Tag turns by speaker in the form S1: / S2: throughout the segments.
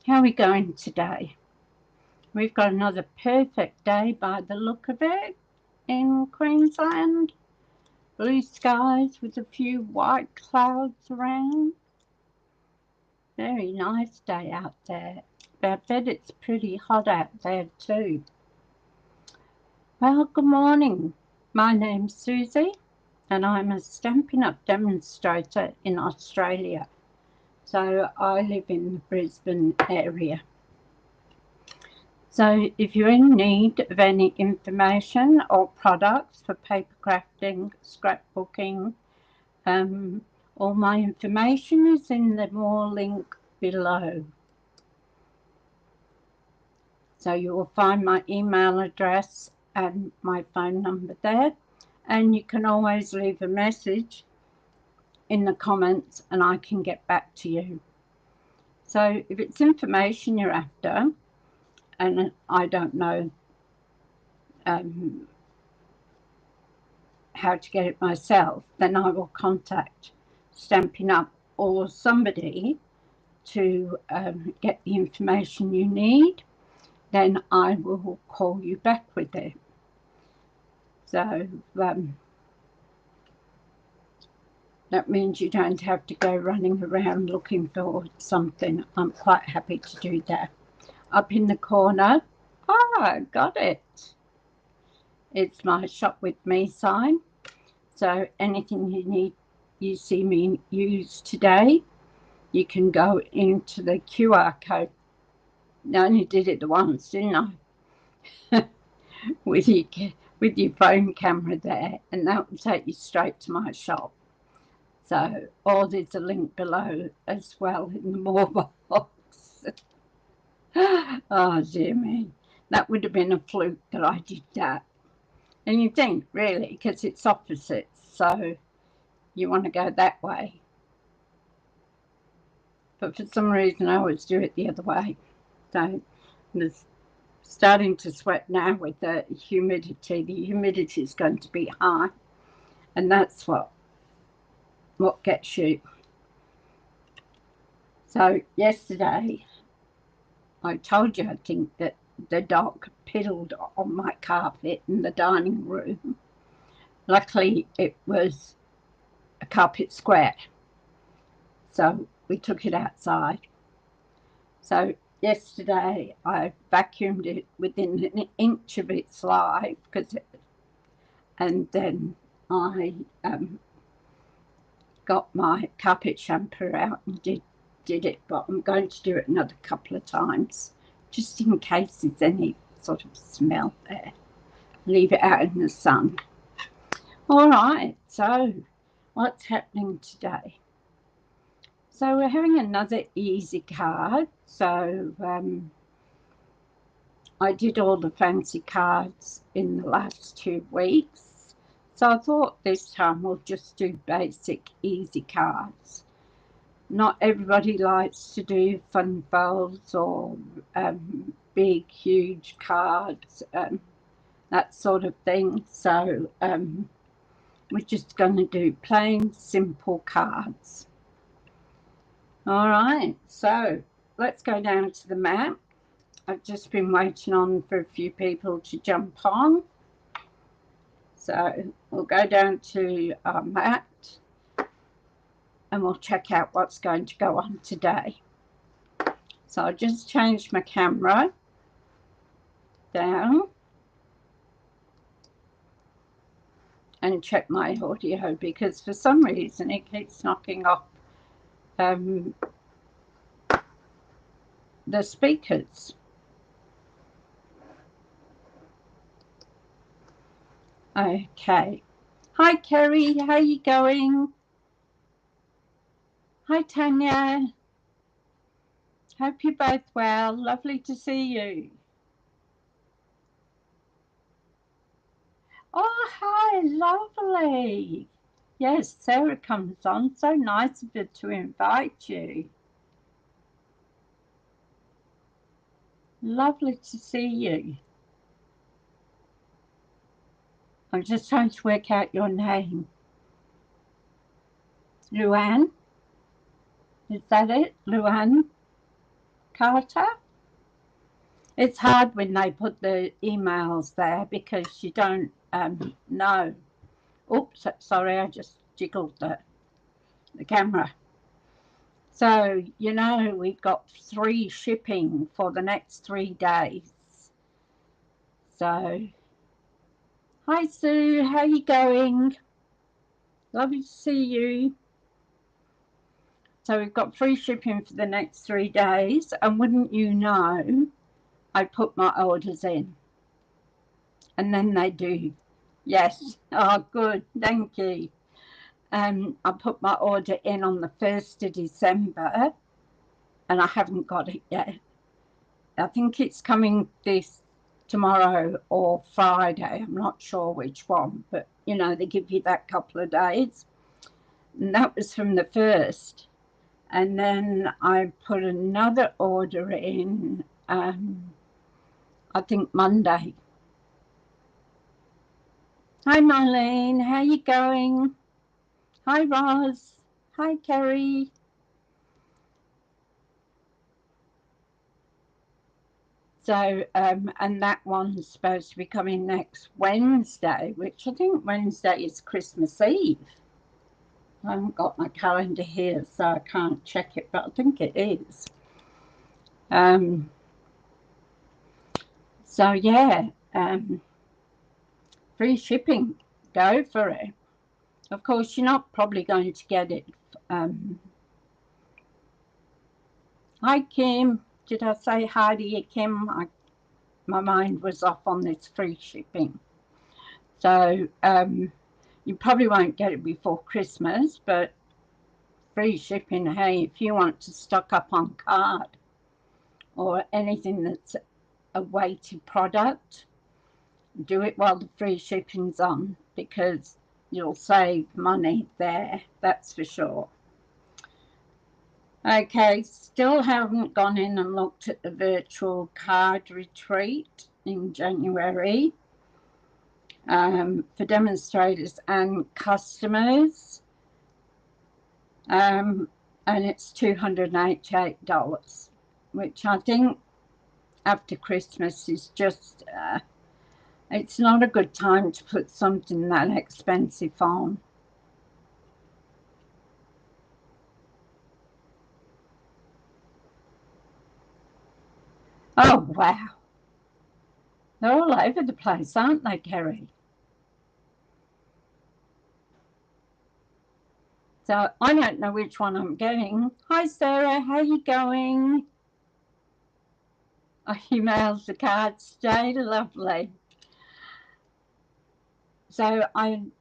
S1: How are we going today? We've got another perfect day by the look of it in Queensland. Blue skies with a few white clouds around. Very nice day out there. But I bet it's pretty hot out there too. Well, good morning. My name's Susie and I'm a Stampin' Up demonstrator in Australia. So I live in the Brisbane area. So if you're in need of any information or products for paper crafting, scrapbooking, all my information is in the more link below. So you will find my email address and my phone number there, and you can always leave a message in the comments and I can get back to you. So if it's information you're after and I don't know how to get it myself, then I will contact Stampin' Up or somebody to get the information you need. Then I will call you back with it. So that means you don't have to go running around looking for something. I'm quite happy to do that. Up in the corner, got it. It's my shop with me sign. So anything you need, you see me use today, you can go into the QR code. I only did it once, didn't I? with your phone camera there, and that will take you straight to my shop. So, or there's a link below as well in the more box. Oh dear me, that would have been a fluke that I did that. And you think, really, because it's opposites, so you want to go that way. But for some reason, I always do it the other way. So it's starting to sweat now with the humidity. The humidity is going to be high, and that's what gets you. So yesterday, I told you, I think, that the dog piddled on my carpet in the dining room. Luckily, it was a carpet square, so we took it outside. So yesterday, I vacuumed it within an inch of its life, and then I got my carpet shampoo out and did it, but I'm going to do it another couple of times just in case there's any sort of smell there. Leave it out in the sun. All right, so what's happening today? So we're having another easy card. So I did all the fancy cards in the last 2 weeks. So I thought this time we'll just do basic easy cards. Not everybody likes to do fun folds or big, huge cards, that sort of thing. So we're just going to do plain, simple cards. All right, so let's go down to the map. I've just been waiting on for a few people to jump on. So we'll go down to our mat and we'll check out what's going to go on today. So I'll just change my camera down and check my audio because for some reason it keeps knocking off the speakers. Okay. Hi Kerry, how you going? Hi Tanya. Hope you're both well. Lovely to see you. Oh, hi, lovely. Yes, Sarah comes on. So nice of her to invite you. Lovely to see you. I'm just trying to work out your name. Luann? Is that it? Luann? Carter. It's hard when they put the emails there because you don't know. Oops, sorry, I just jiggled the camera. So, you know, we've got free shipping for the next 3 days. So, hi Sue, how you going? Lovely to see you. So we've got free shipping for the next 3 days, and wouldn't you know, I put my orders in. And then they do. Yes. Oh, good. Thank you. I put my order in on the 1st of December, and I haven't got it yet. I think it's coming tomorrow or Friday. I'm not sure which one, but you know, they give you that couple of days. And that was from the 1st. And then I put another order in, I think Monday. Hi Marlene, how you going? Hi Roz. Hi Kerry. So, and that one's supposed to be coming next Wednesday, which I think Wednesday is Christmas Eve. I haven't got my calendar here, so I can't check it, but I think it is. So yeah, free shipping, go for it. Of course, you're not probably going to get it. Hi Kim, did I say hi to you, Kim? My mind was off on this free shipping. So you probably won't get it before Christmas, but free shipping, hey, if you want to stock up on card or anything that's a weighted product, do it while the free shipping's on, because you'll save money there, that's for sure. Okay, still haven't gone in and looked at the virtual card retreat in January for demonstrators and customers, and it's $288, which I think after Christmas is just, it's not a good time to put something that expensive on. Oh, wow. They're all over the place, aren't they, Kerry? So I don't know which one I'm getting. Hi, Sarah. How you going? I emailed the cards today. Lovely. So I'm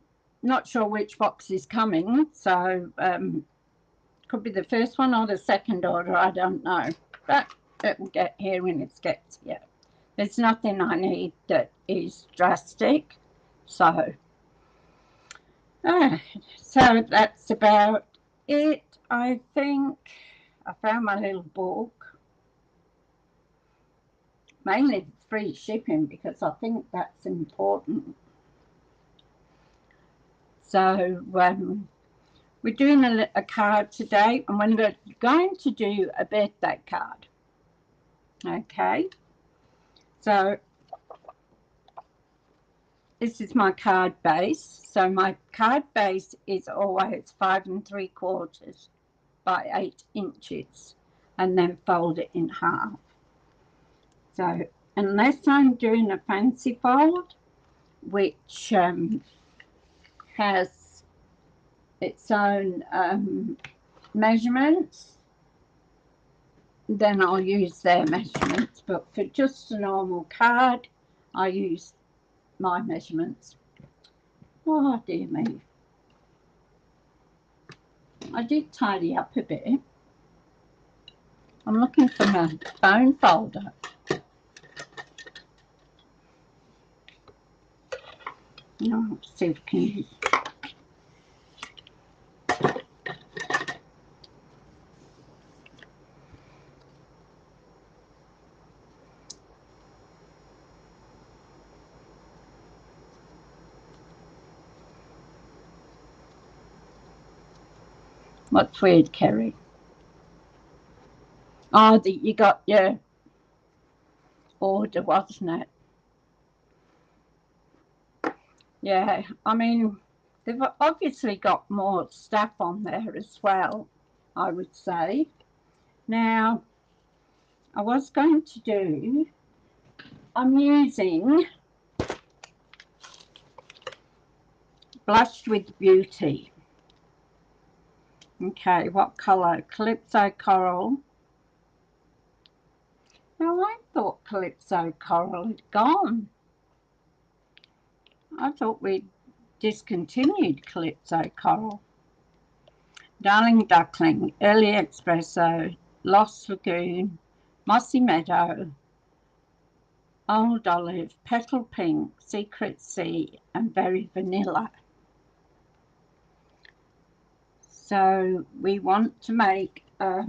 S1: not sure which box is coming. So could be the first one or the second order. I don't know. But it will get here when it gets here. There's nothing I need that is drastic. So so that's about it, I think. I found my little book. Mainly free shipping because I think that's important. So we're doing a card today, and we're going to do a birthday card. Okay. So this is my card base. So my card base is always 5 3/4 by 8 inches, and then fold it in half. So unless I'm doing a fancy fold, which has its own measurements, then I'll use their measurements. But for just a normal card, I use my measurements. Oh dear me. I did tidy up a bit. I'm looking for my phone folder. Let's see if we can. What's weird, Kerry? Oh, that you got your order, wasn't it? Yeah, I mean, they've obviously got more staff on there as well, I would say. Now, I was going to do, I'm using Blush with Beauty. Okay, what colour? Calypso Coral. Now, I thought Calypso Coral had gone. I thought we'd discontinued Calypso Coral. Darling Duckling, Early Espresso, Lost Lagoon, Mossy Meadow, Old Olive, Petal Pink, Secret Sea, and Berry Vanilla. So we want to make a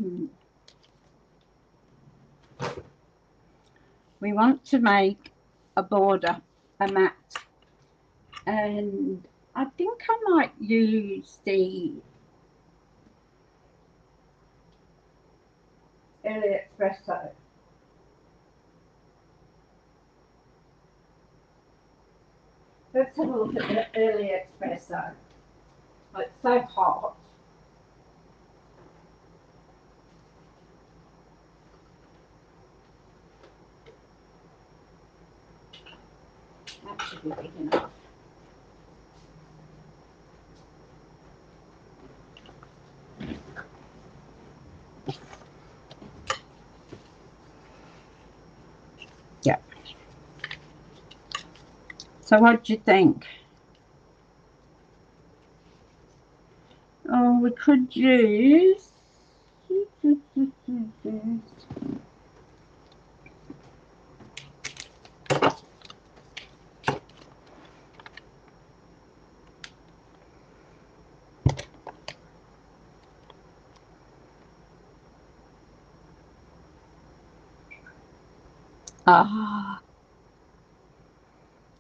S1: border, a mat, and I think I might use the Early Espresso. Let's have a look at the Early Espresso. Oh, it's so hot. That should be big enough. Yeah. So what do you think? Oh, we could use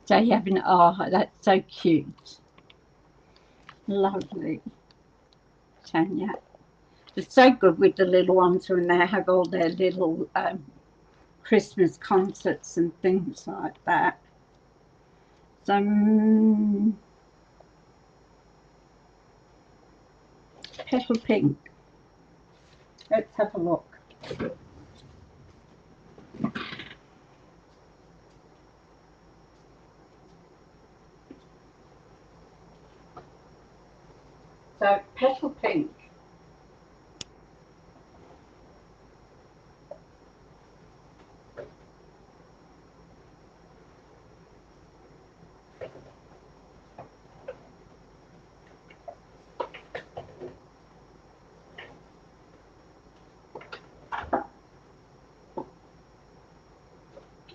S1: so you have that's so cute. Lovely, Tanya. It's so good with the little ones when they have all their little Christmas concerts and things like that. Some Petal Pink. Let's have a look. So Petal Pink.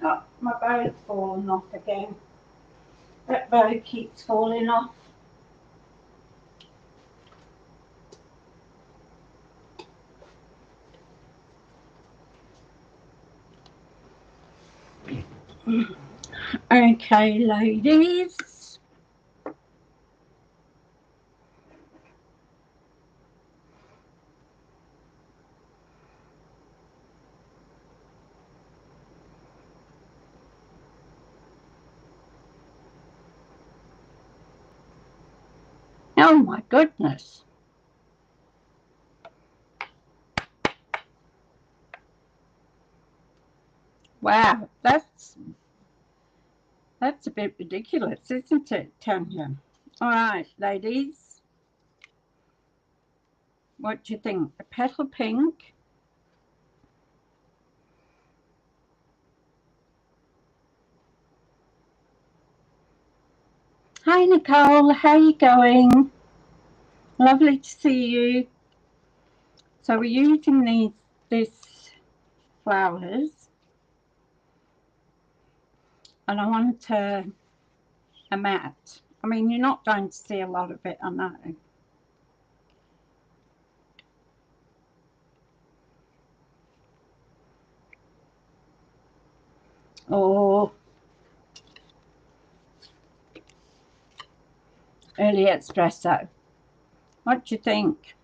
S1: Oh, my bow's fallen off again. That bow keeps falling off. Okay, ladies. Oh my goodness. Wow, that's a bit ridiculous, isn't it, Tanya? All right, ladies. What do you think? A Petal Pink? Hi, Nicole. How are you going? Lovely to see you. So we're using this flowers, and I want a mat. I mean, you're not going to see a lot of it, I know. Or early espresso. What do you think?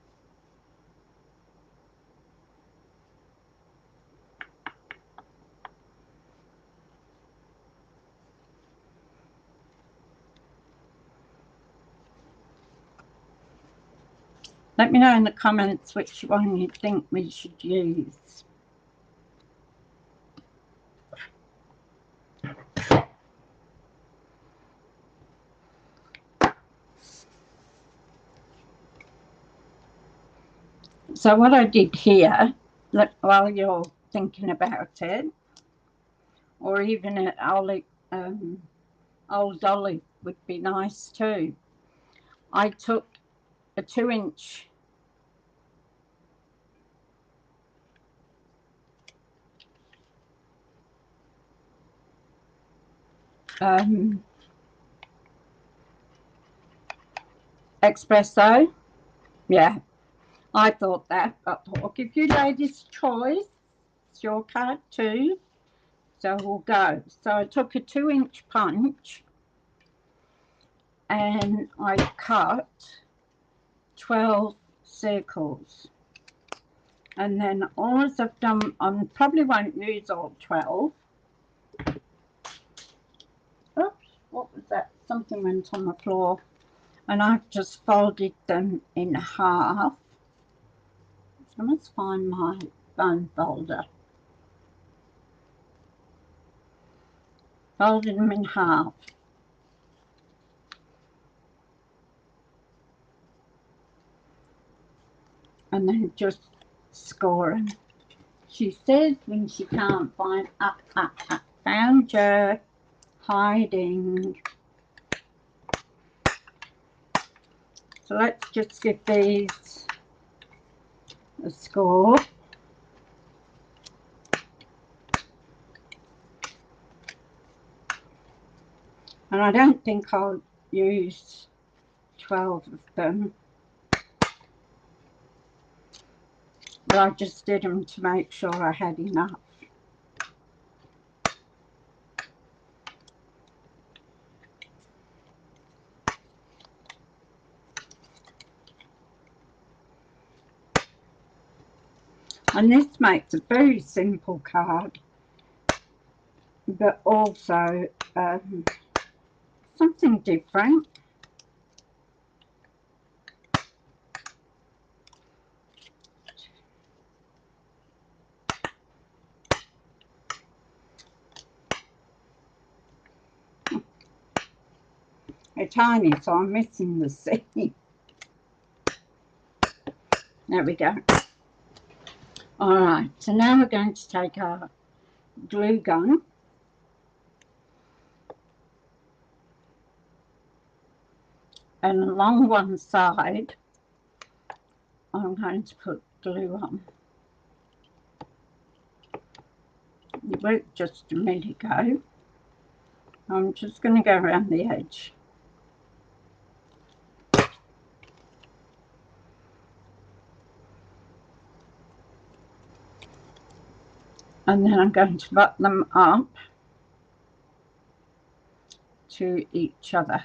S1: Let me know in the comments which one you think we should use. So what I did here, while you're thinking about it, or even an old olive would be nice too. I took a 2-inch espresso. Yeah, I thought that, but I'll give you ladies choice. It's your card too. So we'll go. So I took a 2-inch punch and I cut 12 circles. And then all I've done, I probably won't use all 12. Oops, what was that? Something went on the floor. And I've just folded them in half. So I must find my bone folder. Folded them in half. And then just score them. She says when she can't find, found you, hiding. So let's just give these a score. And I don't think I'll use 12 of them. But I just did them to make sure I had enough. And this makes a very simple card, but also something different. They're tiny, so I'm missing the C. There we go. Alright, so now we're going to take our glue gun and along one side I'm going to put glue on. It worked just a minute ago. I'm just going to go around the edge. And then I'm going to butt them up to each other.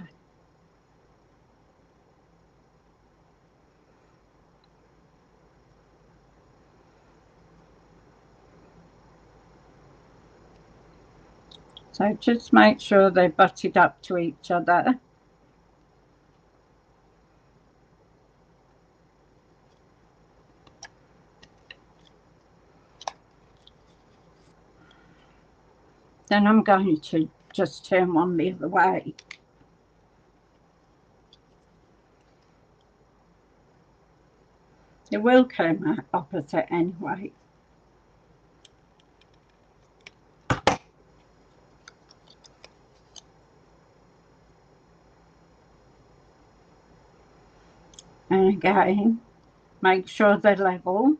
S1: So just make sure they're butted up to each other. Then I'm going to just turn one the other way. It will come out opposite anyway. And again, make sure they're level.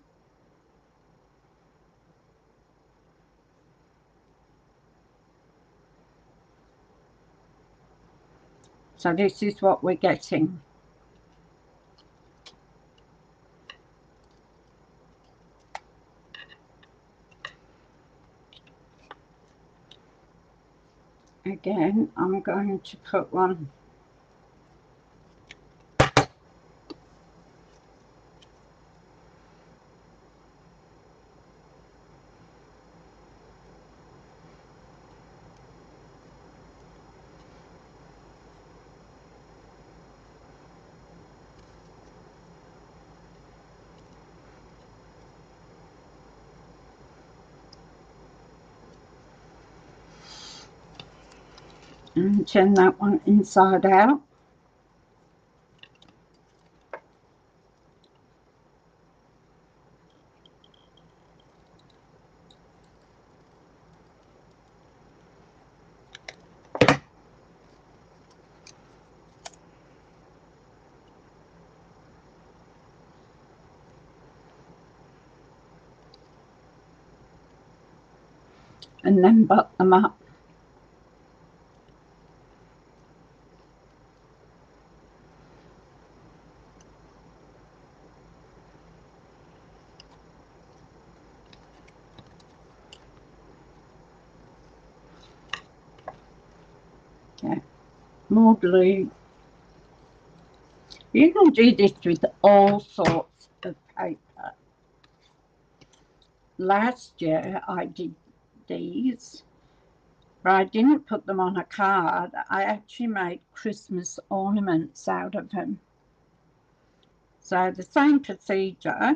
S1: So this is what we're getting. Again, I'm going to put one and turn that one inside out. And then butt them up. Okay, more glue. You can do this with all sorts of paper. Last year I did these, but I didn't put them on a card. I actually made Christmas ornaments out of them. So the same procedure,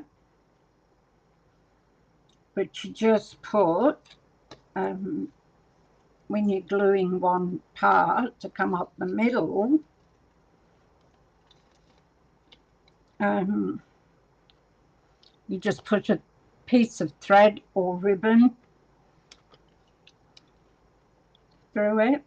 S1: but you just put, when you're gluing one part to come up the middle, you just put a piece of thread or ribbon through it.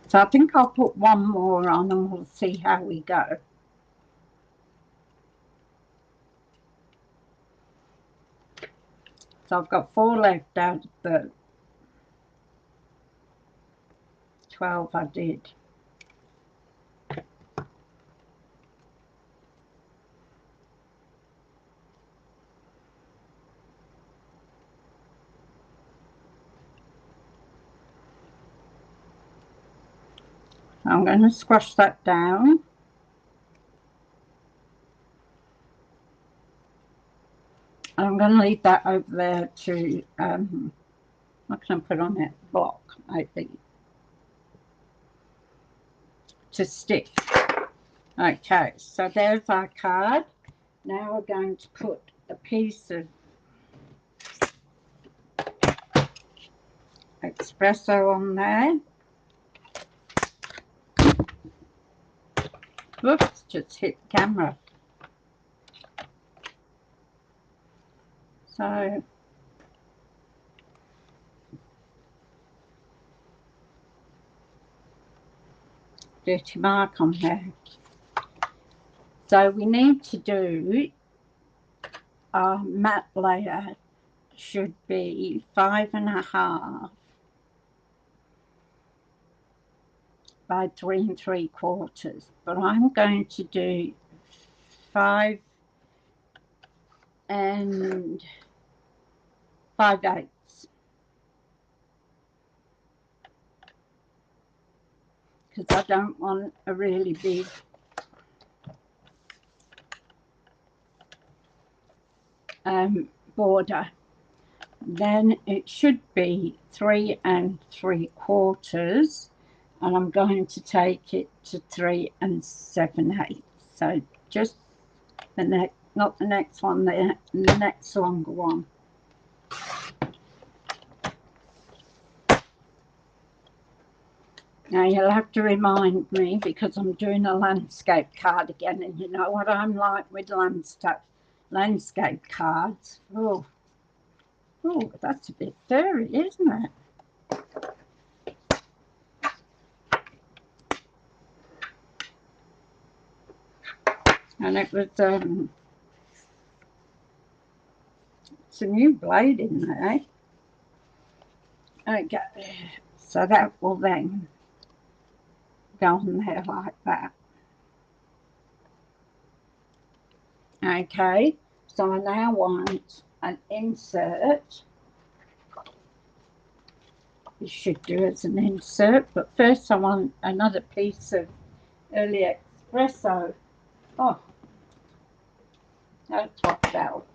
S1: So I think I'll put one more on and we'll see how we go. So I've got 4 left out of the 12 I did. I'm going to squash that down. I'm going to leave that over there to, what can I put on it? Block, maybe, to stick. Okay, so there's our card. Now we're going to put a piece of espresso on there. Whoops, just hit the camera. So dirty mark on there. So we need to do our matte layer should be 5.5 by 3 3/4, but I'm going to do 5 5/8. Because I don't want a really big border. Then it should be 3 3/4, and I'm going to take it to 3 7/8. So just the next, not the next one, the next longer one. Now you'll have to remind me because I'm doing a landscape card again, and you know what I'm like with landscape cards. Oh, that's a bit furry, isn't it? And it was it's a new blade in there. Okay, so that will then go on there like that. Okay, so I now want an insert you should do as an insert. But first I want another piece of early espresso. Oh, that's what fell.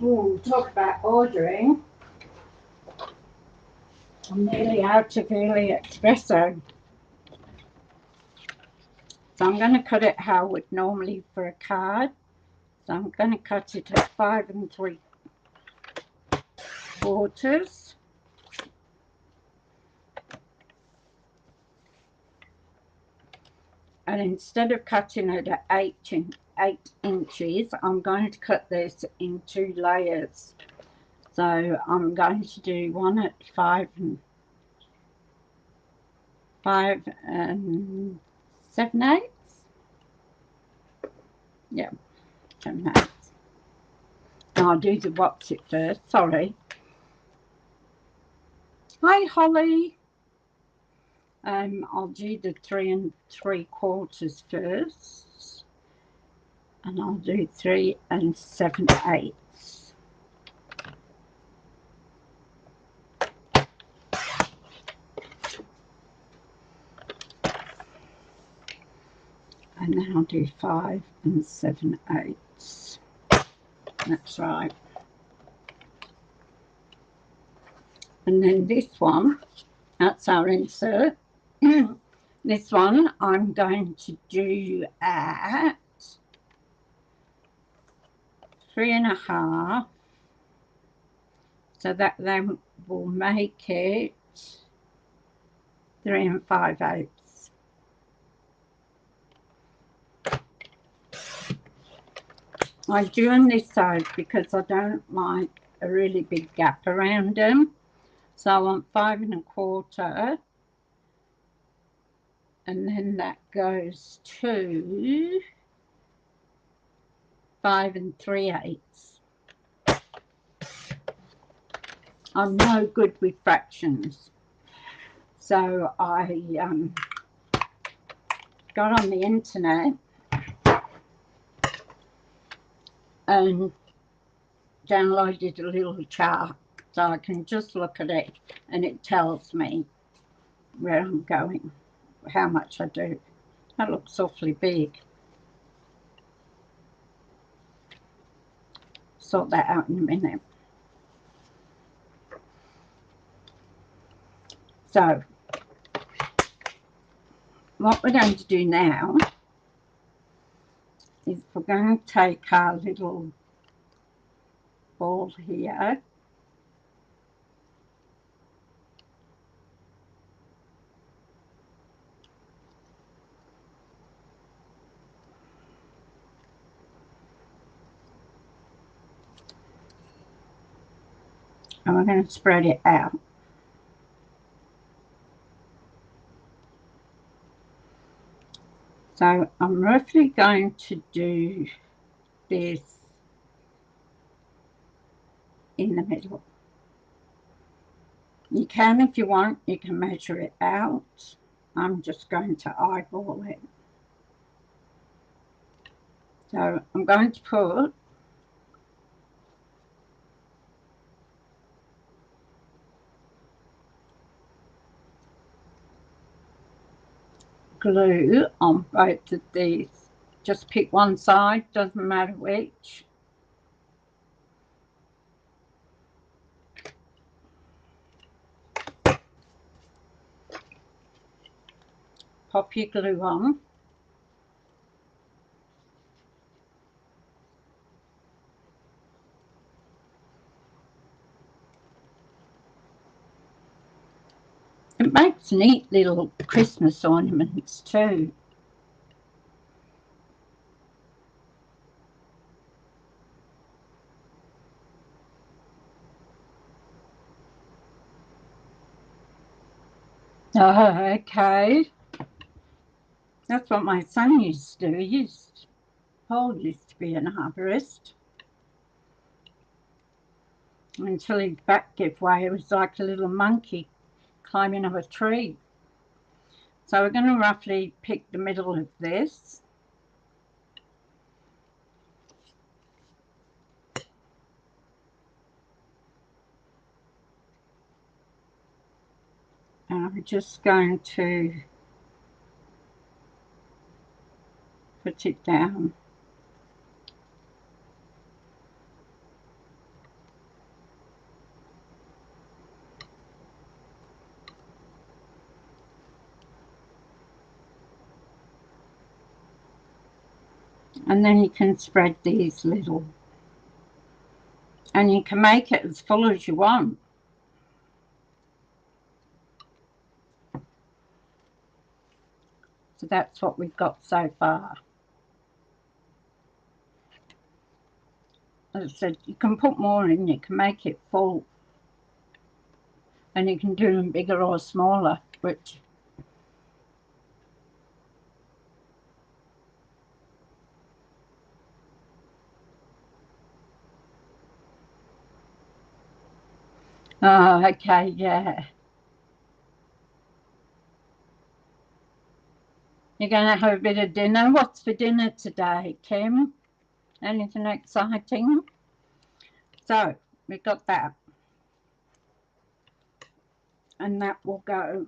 S1: Ooh, talk about ordering. I'm nearly out of early espresso. So I'm going to cut it how I would normally for a card. So I'm going to cut it at 5 3/4. And instead of cutting it at 8 inches, I'm going to cut this in 2 layers. So I'm going to do one at 5 7/8. Yeah, 7/8. And I'll do the what's it first. Sorry. Hi, Holly. I'll do the 3 3/4 first, and I'll do 3 7/8. And then I'll do 5 7/8. That's right. And then this one, that's our insert. This one I'm going to do at 3 1/2. So that then will make it 3 5/8. I'm doing this side because I don't like a really big gap around them. So I want 5 1/4, and then that goes to 5 3/8. I'm no good with fractions, so I got on the internet and downloaded a little chart, so I can just look at it and it tells me where I'm going, how much I do. That looks awfully big. Sort that out in a minute. So what we're going to do now is we're going to take our little ball here, and we're going to spread it out. So I'm roughly going to do this in the middle. You can, if you want, you can measure it out. I'm just going to eyeball it. So I'm going to put glue on both of these. Just pick one side, doesn't matter which. Pop your glue on. It makes neat little Christmas ornaments too. Oh, okay. That's what my son used to do. Paul used to be an arborist. Until his back gave way, it was like a little monkey climbing up a tree. So we're going to roughly pick the middle of this. And I'm just going to put it down. And then you can spread these little, and you can make it as full as you want. So that's what we've got so far. As I said, you can put more in, you can make it full, and you can do them bigger or smaller, which oh, okay, yeah. You're going to have a bit of dinner. What's for dinner today, Kim? Anything exciting? So we've got that. And that will go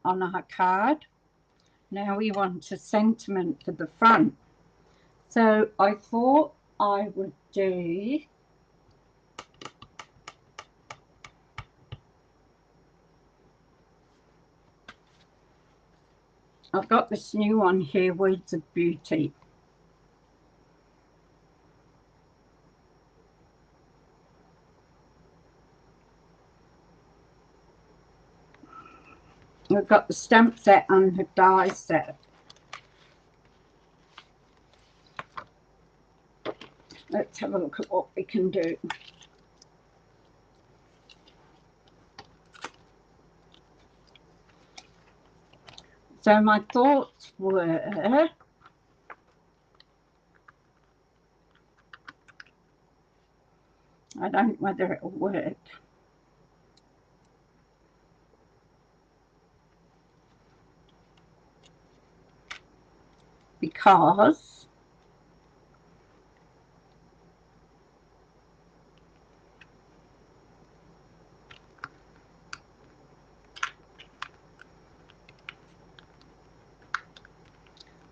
S1: on our card. Now we want a sentiment for the front. So I thought I would do I've got this new one here, Words of Beauty. We've got the stamp set and the die set. Let's have a look at what we can do. So my thoughts were, I don't know whether it'll work. Because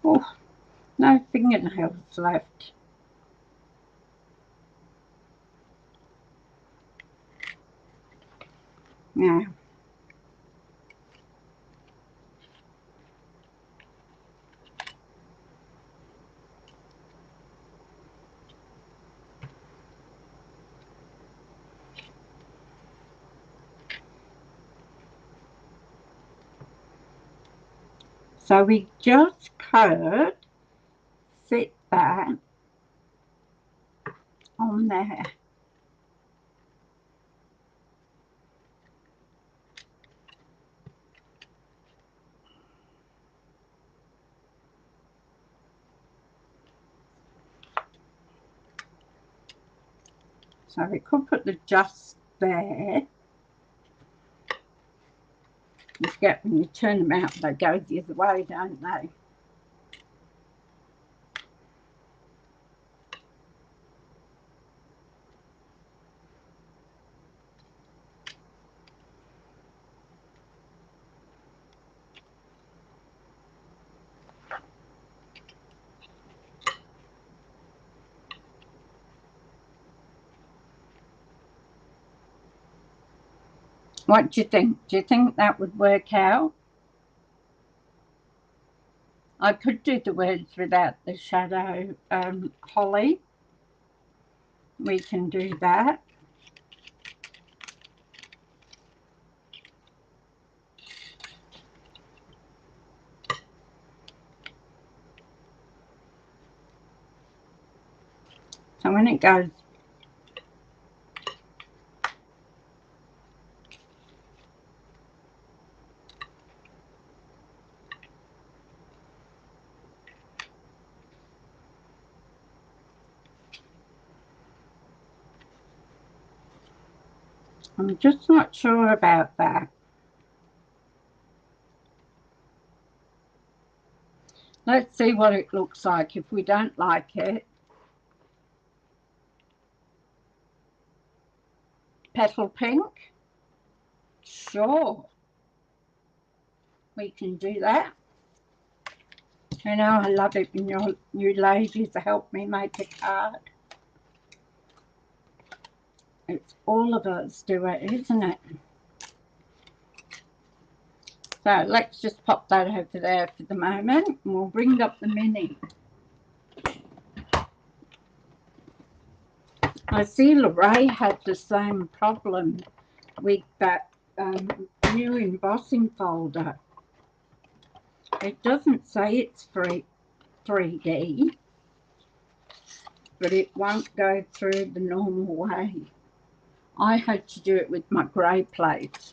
S1: oh, no fingernails left. Now, so we just could fit that on there. So we could put the just there. You get when you turn them out, they go the other way, don't they? What do you think? Do you think that would work out? I could do the words without the shadow holly. We can do that. So when it goes, I'm just not sure about that. Let's see what it looks like. If we don't like it, petal pink, sure, we can do that. You know, I love it when you ladies help me make a card. It's all of us do it, isn't it? So let's just pop that over there for the moment, and we'll bring up the mini. I see Lorraine had the same problem with that new embossing folder. It doesn't say it's 3D, but it won't go through the normal way. I had to do it with my grey plate.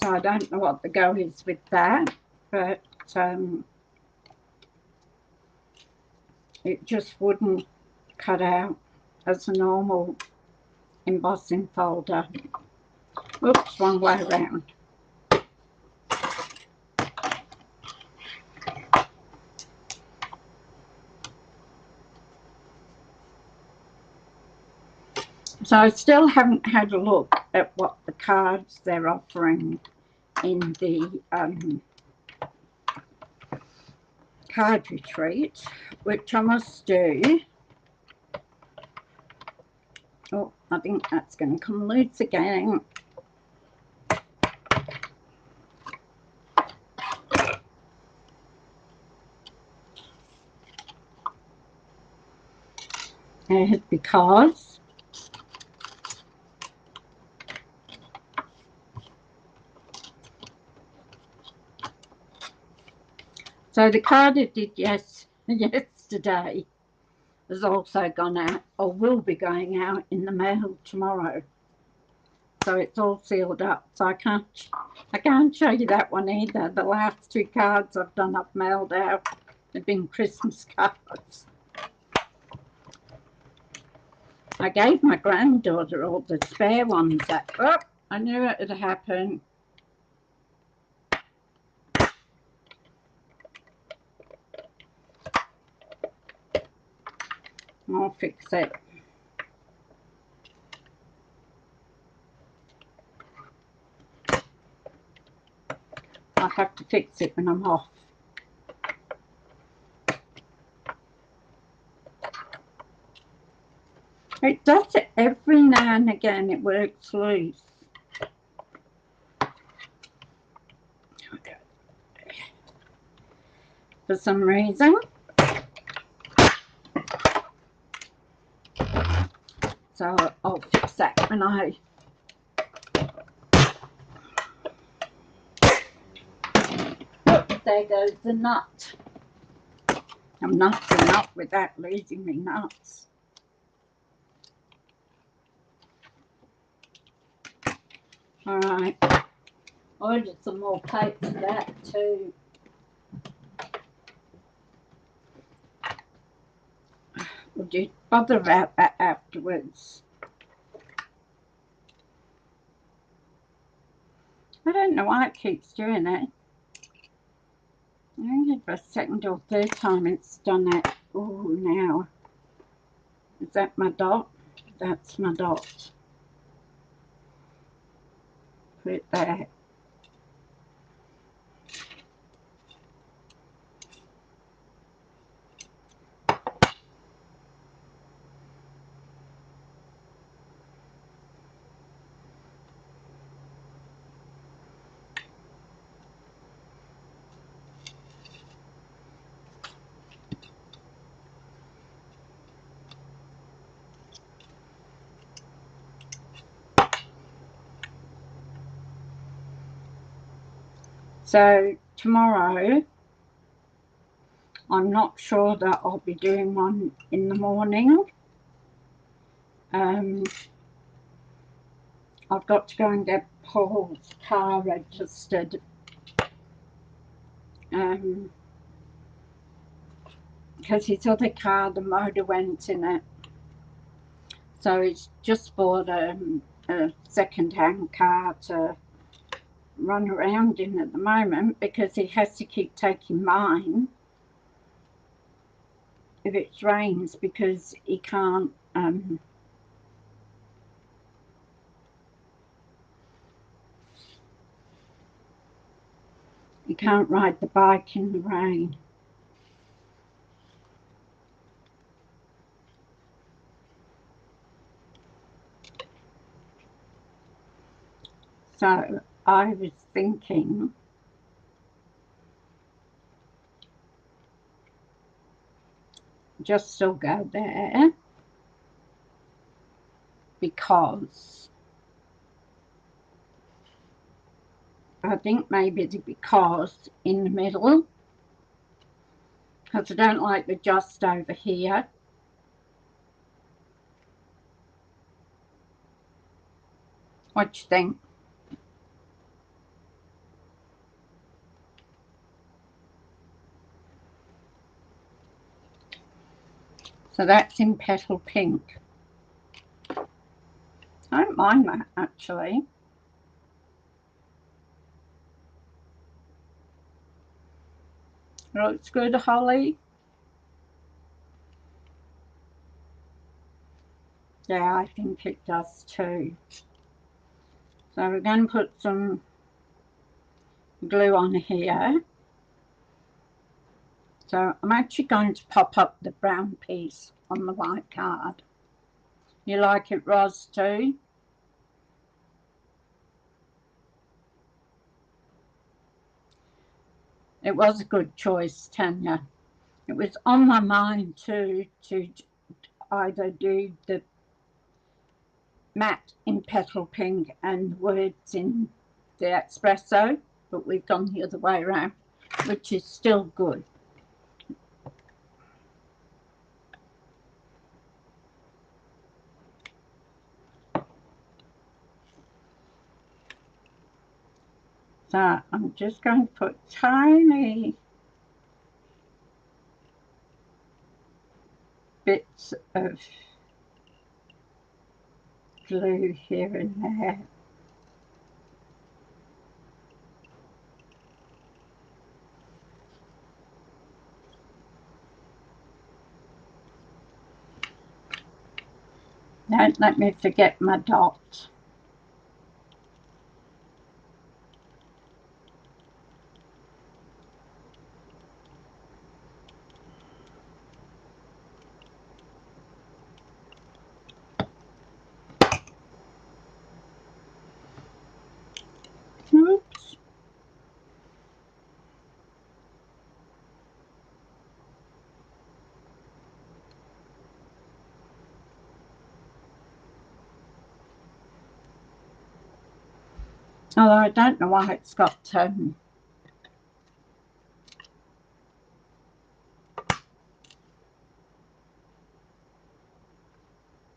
S1: So I don't know what the go is with that, but it just wouldn't cut out as a normal embossing folder. Oops, wrong way around. So I still haven't had a look at what the cards they're offering in the card retreat, which I must do. Oh, I think that's going to come loose again. Because so the card I did yesterday has also gone out, or will be going out in the mail tomorrow. So it's all sealed up. So I can't show you that one either. The last two cards I've done up mailed out have been Christmas cards. I gave my granddaughter all the spare ones. I knew it would happen. I'll fix it. I'll have to fix it when I'm off. It does it every now and again. It works loose. For some reason. So I'll fix that when I... Oh, there goes the nut. I'm nutsing up with that, losing me nuts. Alright, I ordered some more plates of that too. Would you bother about that afterwards? I don't know why it keeps doing it. I think for a second or third time it's done it. Oh, now. Is that my dot? That's my dot. Put it there. So tomorrow, I'm not sure that I'll be doing one in the morning. I've got to go and get Paul's car registered. Because his other car, the motor went in it. So it's just bought a second-hand car to run around in at the moment, because he has to keep taking mine if it rains, because he can't ride the bike in the rain. So I was thinking just still go there, because I think maybe the because in the middle, because I don't like the just over here. What do you think? So that's in Petal Pink. I don't mind that, actually. Looks good, Holly. Yeah, I think it does too. So we're going to put some glue on here. So I'm actually going to pop up the brown piece on the white card. You like it, Roz, too? It was a good choice, Tanya. It was on my mind too to either do the matte in Petal Pink and words in the espresso, but we've gone the other way around, which is still good. So I'm just going to put tiny bits of glue here and there. Don't let me forget my dot. Oops. Although I don't know why it's got a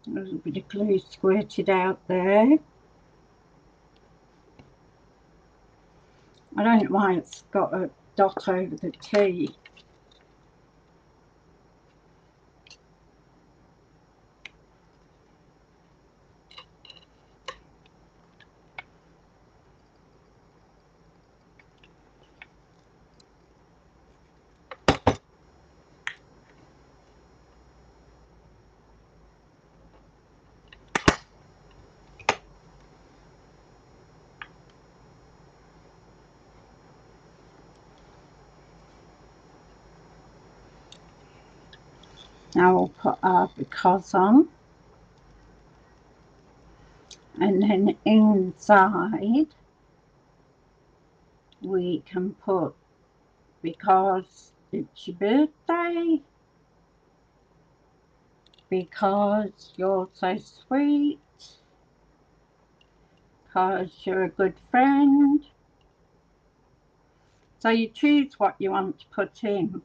S1: little bit of glue squirted out there. I don't know why it's got a dot over the T. Now we'll put our because on, and then inside we can put because it's your birthday, because you're so sweet, because you're a good friend. So you choose what you want to put in.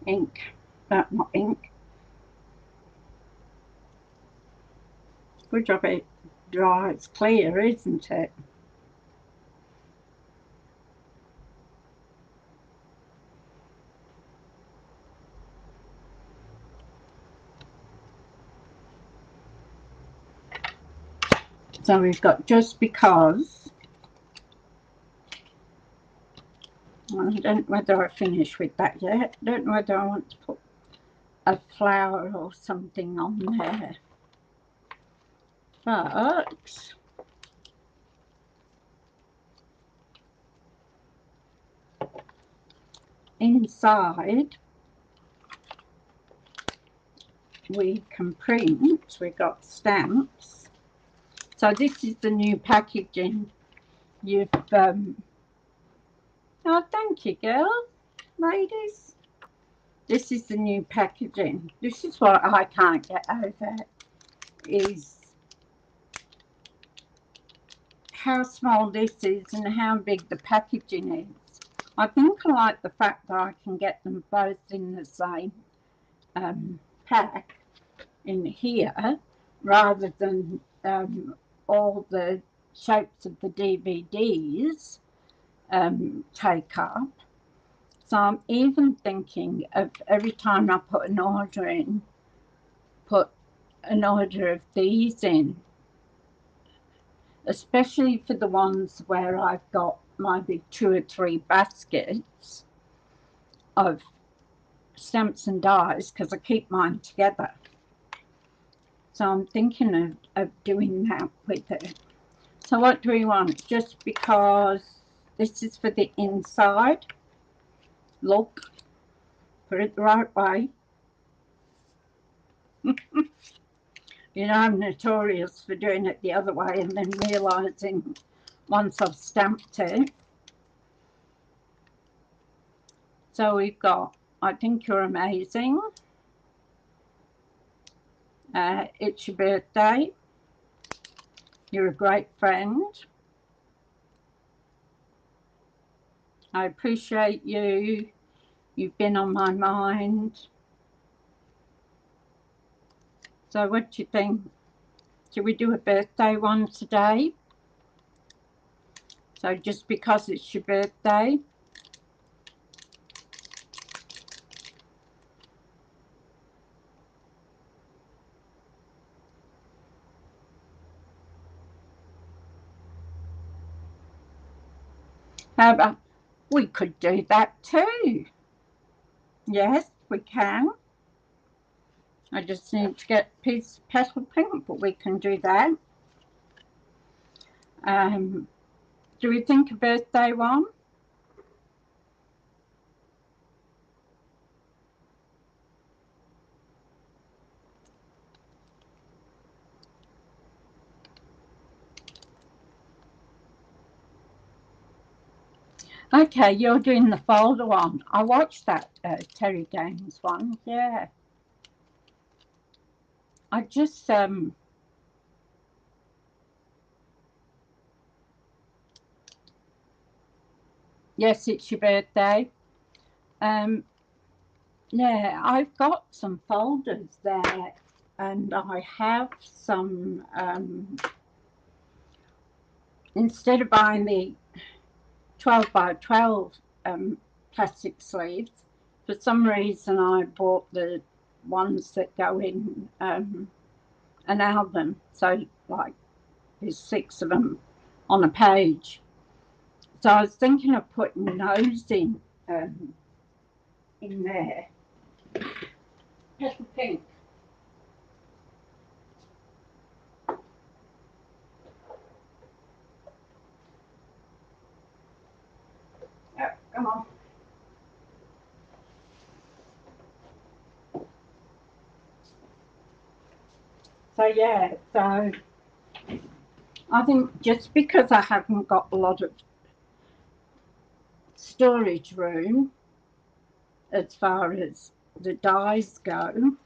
S1: ink. Not ink. Good job it dries clear, isn't it? So we've got Just Because. I don't know whether I finished with that yet. I don't know whether I want to put a flower or something on there. But inside we can print. We've got stamps. So this is the new packaging. You've oh, thank you, girl, ladies. This is the new packaging. This is what I can't get over, is how small this is and how big the packaging is. I think I like the fact that I can get them both in the same pack in here, rather than all the shapes of the DVDs take up. So I'm even thinking of every time I put an order in, put an order of these in, especially for the ones where I've got maybe 2 or 3 baskets of stamps and dies, because I keep mine together. So I'm thinking of doing that with it. So what do we want? Just Because this is for the inside. Look, put it the right way. You know, I'm notorious for doing it the other way and then realising once I've stamped it. So we've got I Think You're Amazing. It's Your Birthday. You're a Great Friend. I Appreciate You. You've Been on My Mind. So what do you think? Should we do a birthday one today? So Just Because It's Your Birthday. How about, we could do that too. Yes, we can. I just need to get a piece of petal pink, but we can do that. Do we think a birthday one? Okay, you're doing the folder one. I watched that Terry Gaines one. Yeah. I just yes, it's your birthday. Yeah, I've got some folders there, and I have some instead of buying the 12 by 12 plastic sleeves, for some reason I bought the ones that go in an album. So like there's 6 of them on a page. So I was thinking of putting those in there. Petal pink. Oh, come on. So yeah, so I think just because I haven't got a lot of storage room as far as the dies go,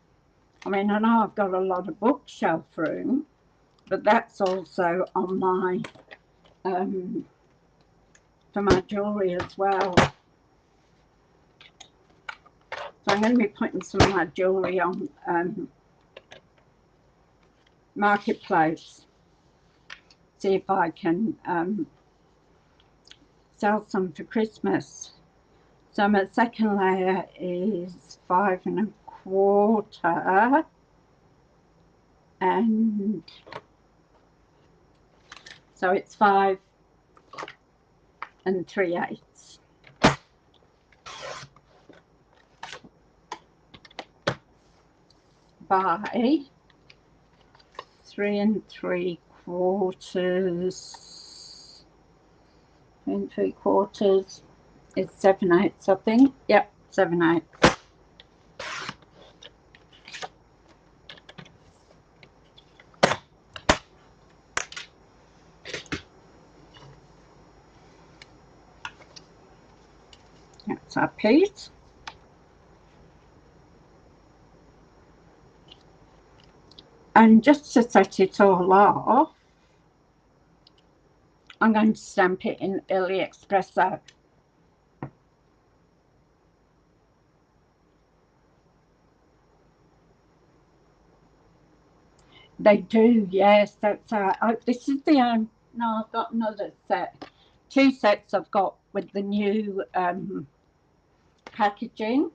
S1: I mean, I know I've got a lot of bookshelf room, but that's also on my for my jewellery as well. So I'm going to be putting some of my jewellery on Marketplace. See if I can sell some for Christmas. So my second layer is 5 1/4, and so it's 5 3/8 by 3 3/4 is 7/8, I think. Yep, 7/8. That's our piece. And just to set it all off, I'm going to stamp it in early espresso. They do, yes. That's this is the no, I've got another set. 2 sets I've got with the new packaging.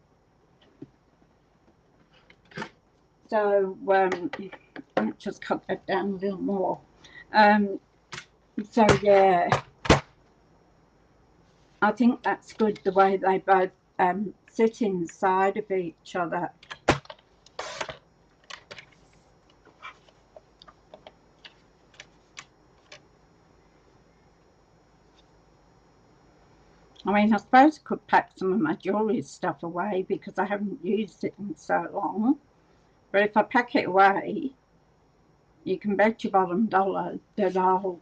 S1: So I'll just cut that down a little more. So yeah, I think that's good, the way they both sit inside of each other. I mean, I suppose I could pack some of my jewellery stuff away because I haven't used it in so long. But if I pack it away, you can bet your bottom dollar that I'll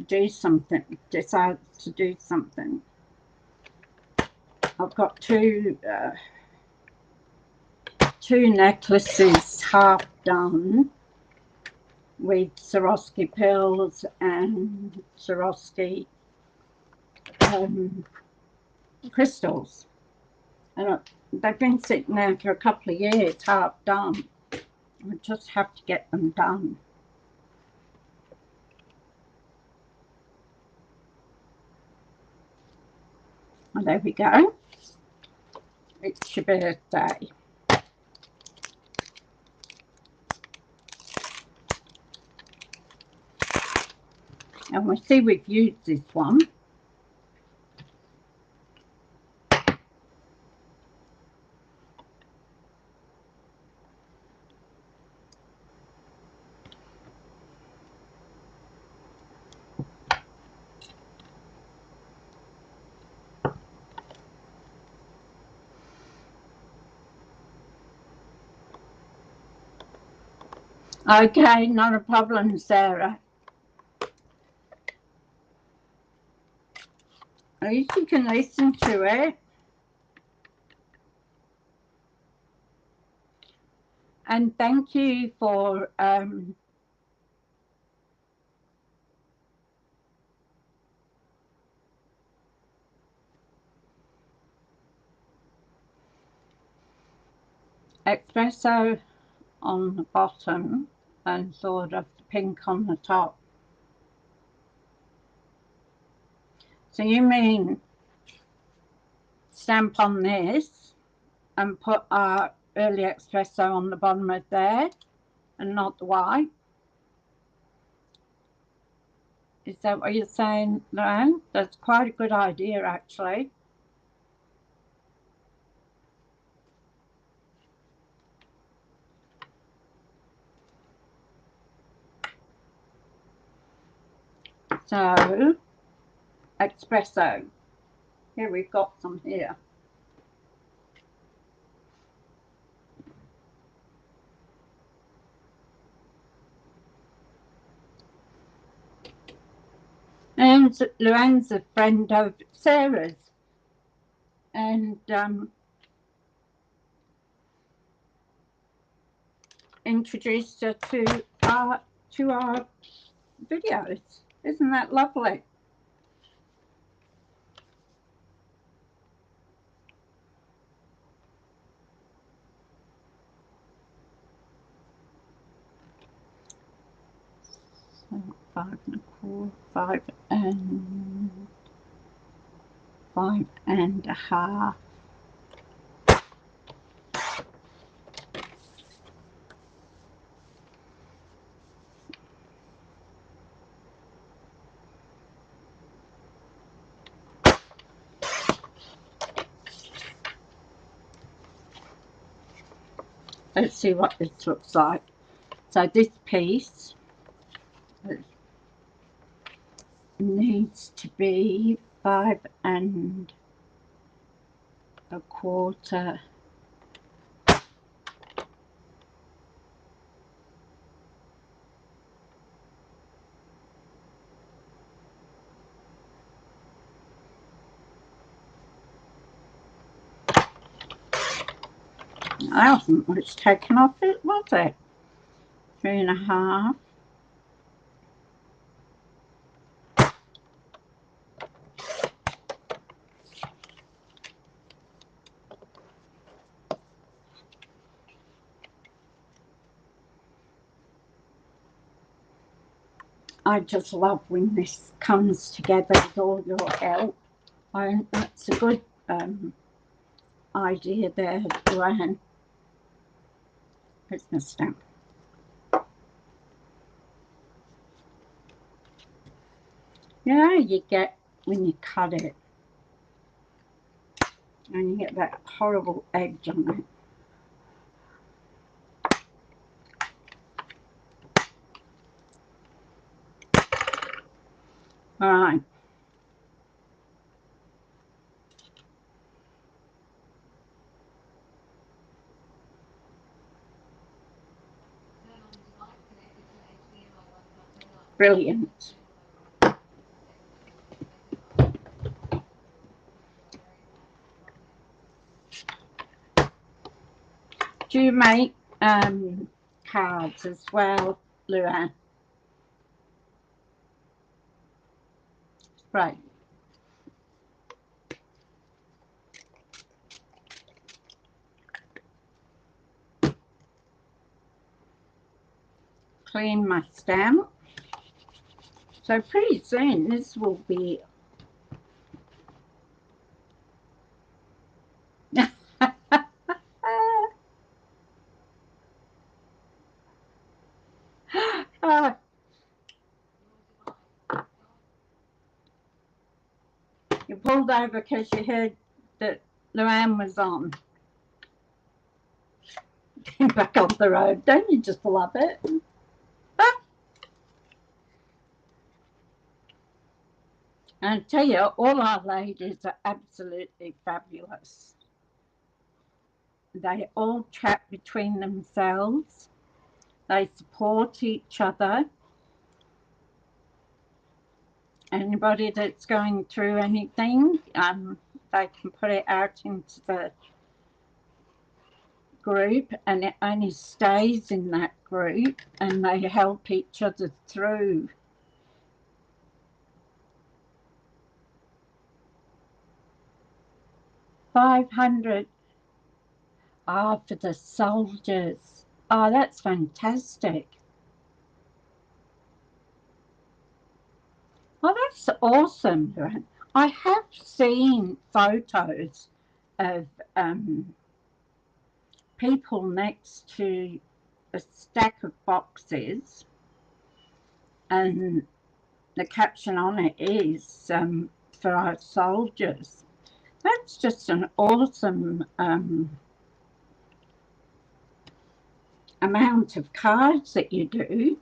S1: do something, decide to do something. I've got two necklaces half done with Swarovski pearls and Swarovski crystals, and they've been sitting there for a couple of years half done. I just have to get them done. Oh, there we go. It's your birthday. And we see we've used this one. Okay, not a problem, Sarah. At least you can listen to it. And thank you for espresso on the bottom and sort of pink on the top. So you mean stamp on this and put our early espresso on the bottom of there and not the white? Is that what you're saying, Lauren? That's quite a good idea, actually. So, espresso. Here, we've got some here. And Luann's a friend of Sarah's, and introduced her to our videos. Isn't that lovely? 5 1/4, 5 1/2. Let's see what this looks like. So this piece needs to be 5 1/4. That wasn't much taken off it, was it? 3 1/2. I just love when this comes together with all your help. I think that's a good idea there, Joanne. Here's my stamp. You know, you get when you cut it, and you get that horrible edge on it. All right. Brilliant. Do you make cards as well, Luann? Right. Clean my stamp. So pretty soon this will be you pulled over because you heard that Luann was on. Back on the road. Don't you just love it? And I tell you, all our ladies are absolutely fabulous. They all chat between themselves. They support each other. Anybody that's going through anything, they can put it out into the group, and it only stays in that group, and they help each other through. $500. Oh, for the soldiers. Oh, that's fantastic. Oh, that's awesome. I have seen photos of people next to a stack of boxes, and the caption on it is for our soldiers. That's just an awesome amount of cards that you do.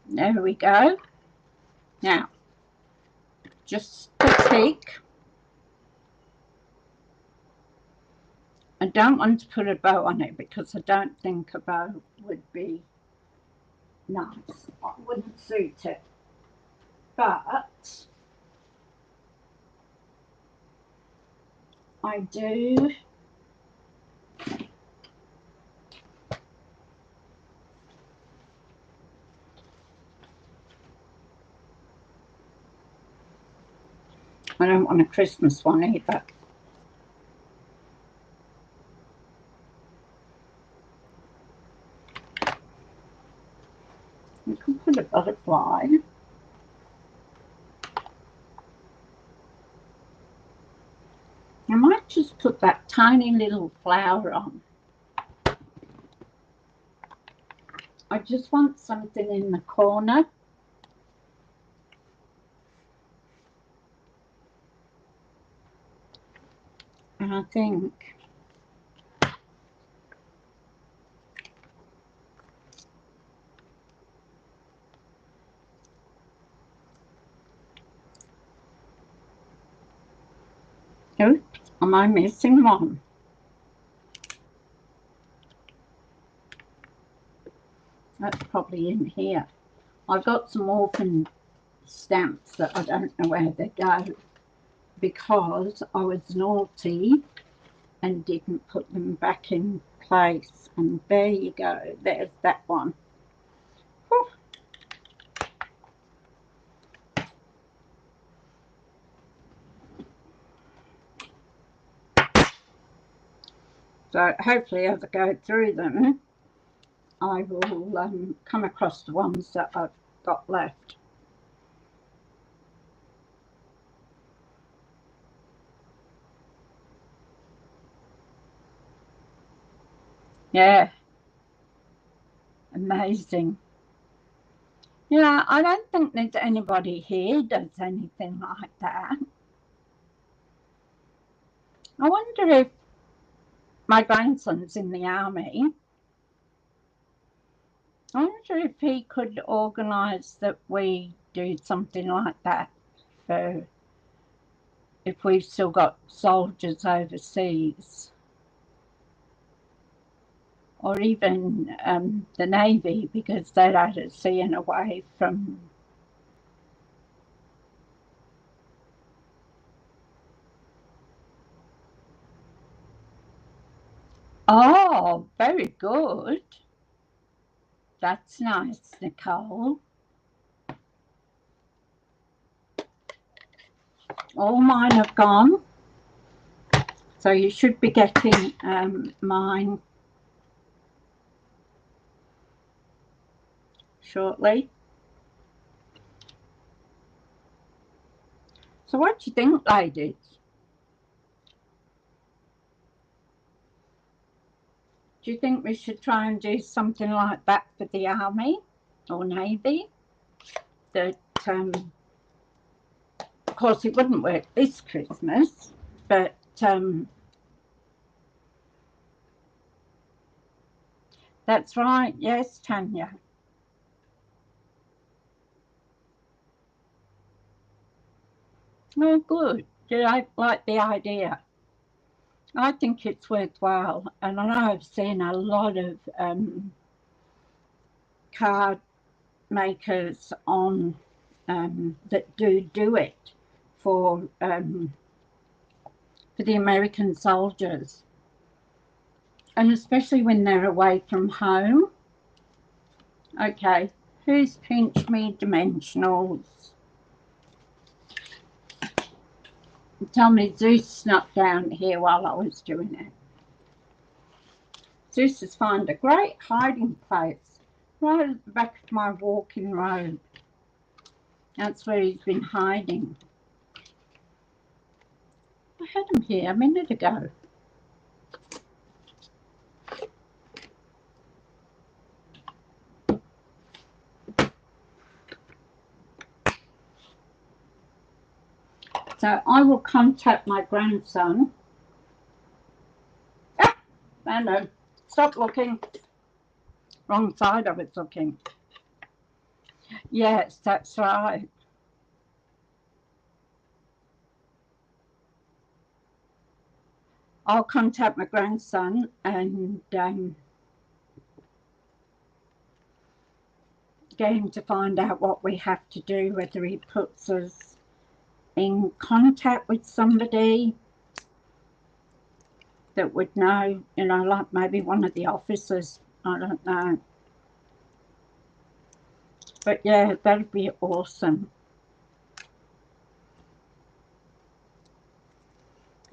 S1: There we go. Now, just a tick. I don't want to put a bow on it because I don't think a bow would be nice. It wouldn't suit it. But I do I don't want a Christmas one either. butterfly. I might just put that tiny little flower on. I just want something in the corner. And I think oh, am I missing one? That's probably in here. I've got some orphan stamps that I don't know where they go because I was naughty and didn't put them back in place. And there you go. There's that one. Whew. So hopefully as I go through them, I will come across the ones that I've got left. Yeah, amazing. Yeah, I don't think there's anybody here does anything like that. I wonder if my grandson's in the army. I wonder if he could organise that we do something like that for if we've still got soldiers overseas. Or even the Navy, because they're out at sea and away from. Oh, very good. That's nice, Nicole. All mine have gone. So you should be getting mine shortly. So what do you think, ladies? Do you think we should try and do something like that for the Army or Navy? That, of course, it wouldn't work this Christmas, but that's right. Yes, Tanya. Oh, good. Did I like the idea? I think it's worthwhile, and I know I've seen a lot of card makers on that do it for the American soldiers, and especially when they're away from home. Okay, who's pinched me dimensionals? Tell me Zeus snuck down here while I was doing it. Zeus has found a great hiding place right at the back of my walking robe. That's where he's been hiding. I had him here a minute ago. So I will contact my grandson. Ah, no, stop looking. Wrong side I was looking. Yes, that's right. I'll contact my grandson and get him to find out what we have to do, whether he puts us in contact with somebody that would know, like maybe one of the officers. I don't know. But yeah, that'd be awesome.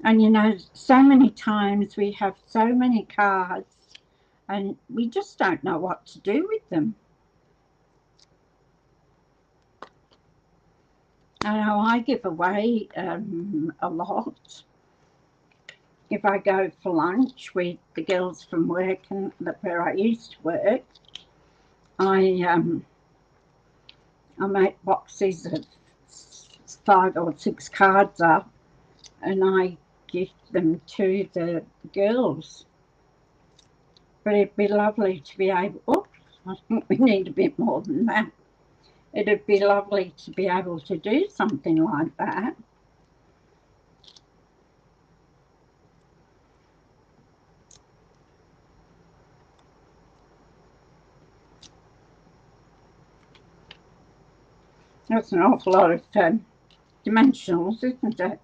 S1: And so many times we have so many cards and we just don't know what to do with them. I know I give away a lot. If I go for lunch with the girls from work and where I used to work, I make boxes of 5 or 6 cards up, and I gift them to the girls. But it'd be lovely to be able. Oops, I think we need a bit more than that. It'd be lovely to be able to do something like that. That's an awful lot of dimensionals, isn't it?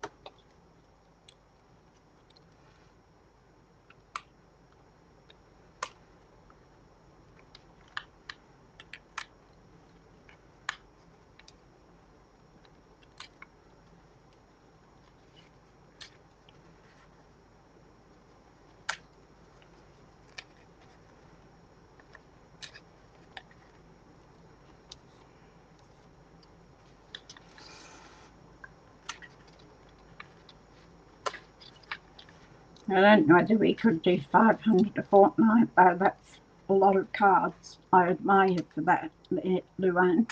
S1: I don't know whether we could do 500 a fortnight, though. That's a lot of cards. I admire you for that, Luann.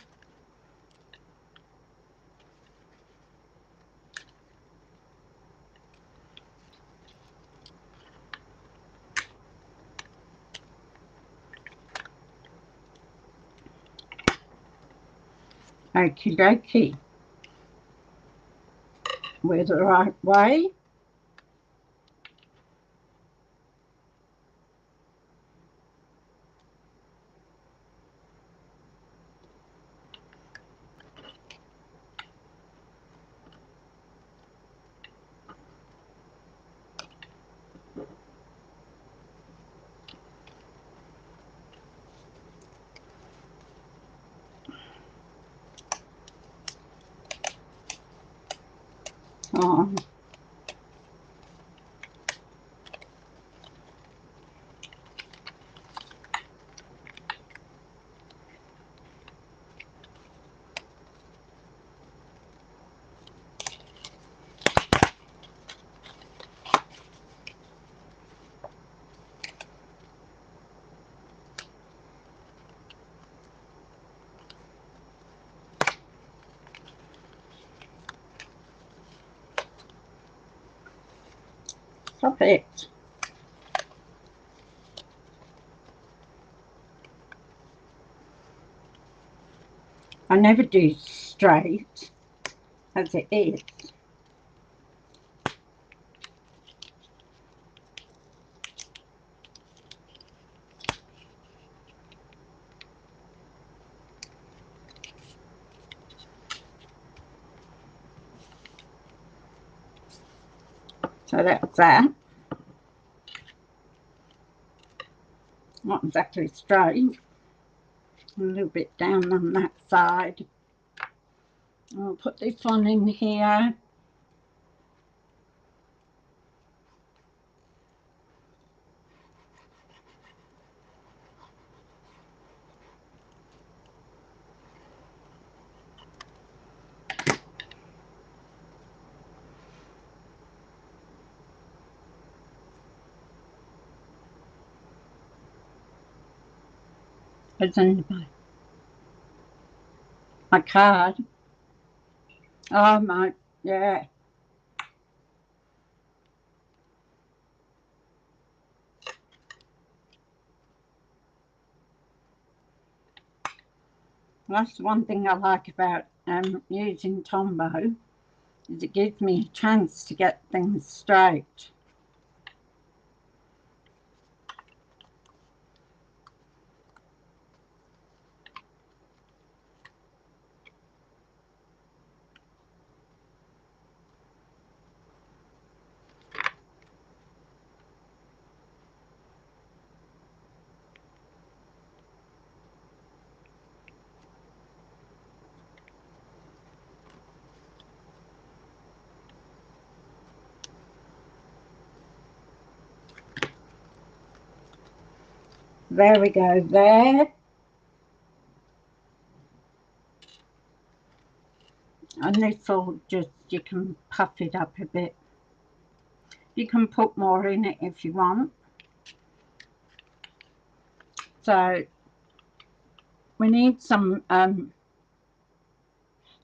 S1: Okie dokie. We're the right way. Oh, stop it. I never do straight as it is. So that's that. Not exactly straight. A little bit down on that side. I'll put this one in here. It's in my card. Oh my, yeah. That's one thing I like about using Tombow, is it gives me a chance to get things straight. There we go there. And this will just, you can puff it up a bit. You can put more in it if you want. So we need some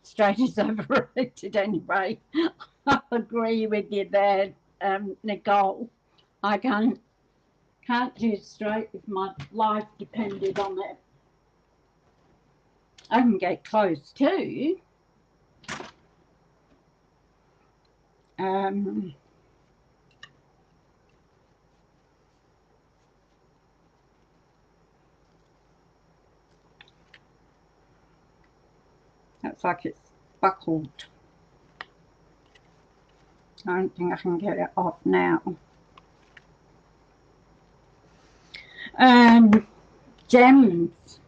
S1: straight is overrated anyway. I agree with you there, Nicole. I can't do straight if my life depended on it. I can get close too. Looks like it's buckled. I don't think I can get it off now. Gems.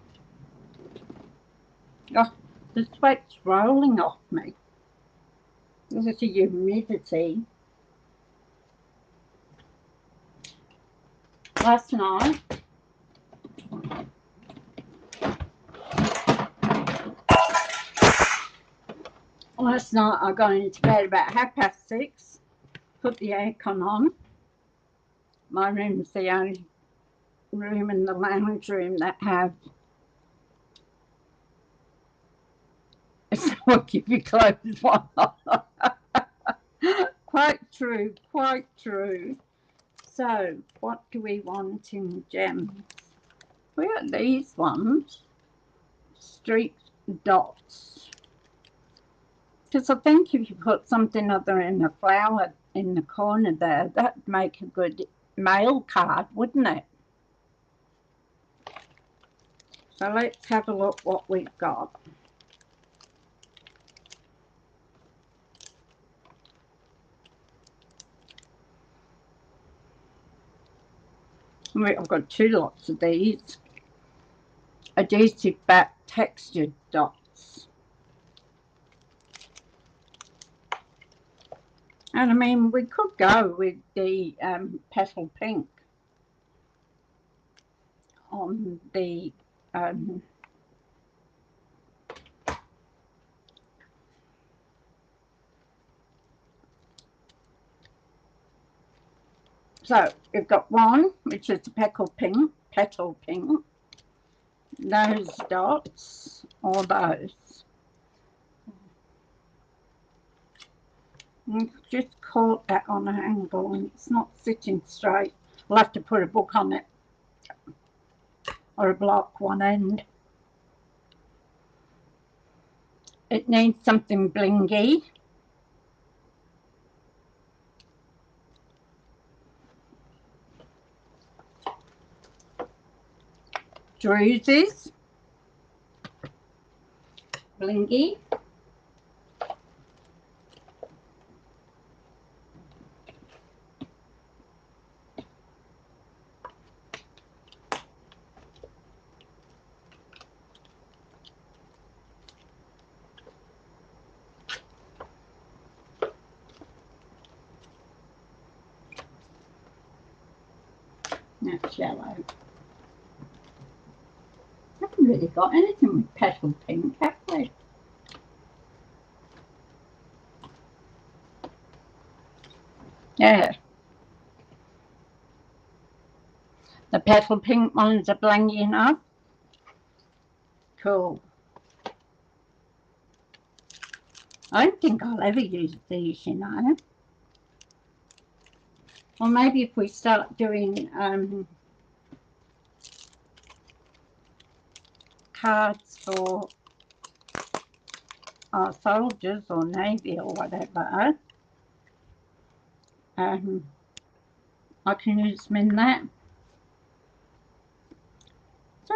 S1: Oh, the sweat's rolling off me. This is the humidity. Last night, I got into bed about 6:30, put the aircon on. My room's the only room in the lounge room that have so keep your clothes on. Quite true, quite true. So, what do we want in gems? We got these ones, streak dots. Because I think if you put something other in a flower in the corner there, that'd make a good mail card, wouldn't it? So let's have a look what we've got. I've got 2 lots of these. Adhesive back textured dots. And I mean, we could go with the petal pink on the so we've got one, which is the petal pink, those dots, or those. And just caught that on an angle and it's not sitting straight. I'll have to put a book on it or a block one end. It needs something blingy. Druses. Blingy. That's yellow. I haven't really got anything with petal pink, have we? Yeah. The petal pink ones are blanky enough. Cool. I don't think I'll ever use these, you know. Or maybe if we start doing cards for our soldiers or Navy or whatever, I can use them in that. So,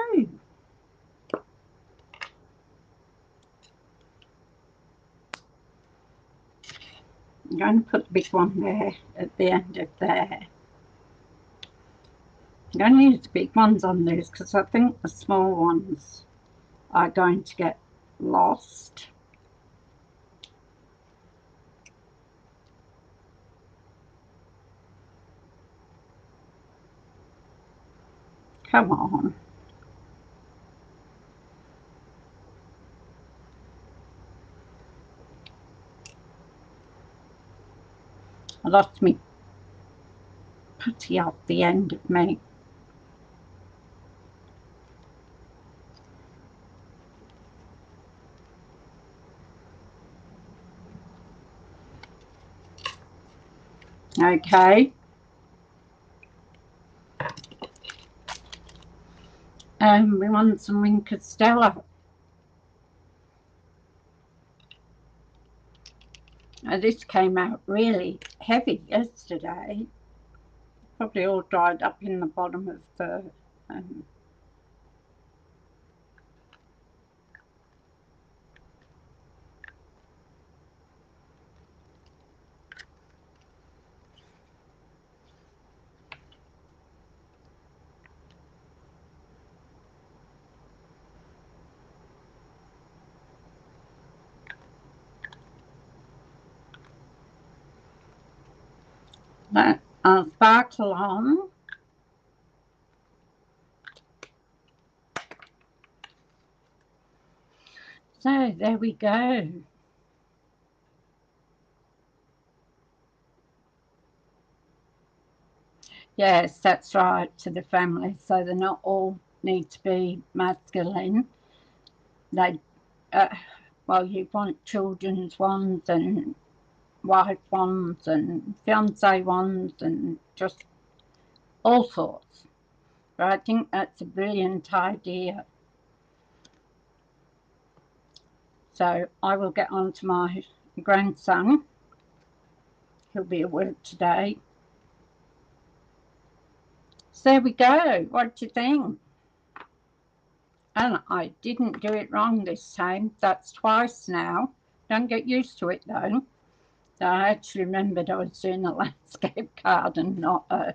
S1: I'm going to put the big one there at the end of there. I'm going to use the big ones on this because I think the small ones are going to get lost. Come on. I lost me putty off the end of me. Okay. We want some wing Castella. Now, this came out really heavy yesterday. Probably all dried up in the bottom of the that sparkle on. So there we go. Yes, that's right, to the family. So they're not all need to be masculine. They, well, you want children's ones and wife ones and fiance ones and just all sorts. But I think that's a brilliant idea. So I will get on to my grandson. He'll be at work today. So there we go. What do you think? And I didn't do it wrong this time. That's twice now. Don't get used to it though. So I actually remembered I was doing a landscape card and not a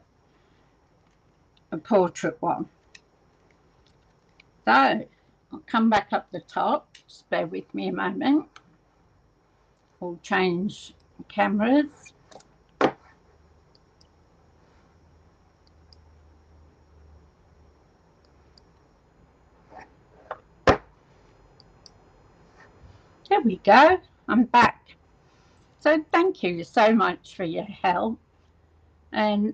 S1: portrait one. So I'll come back up the top. Just bear with me a moment. We'll change cameras. There we go. I'm back. So thank you so much for your help. And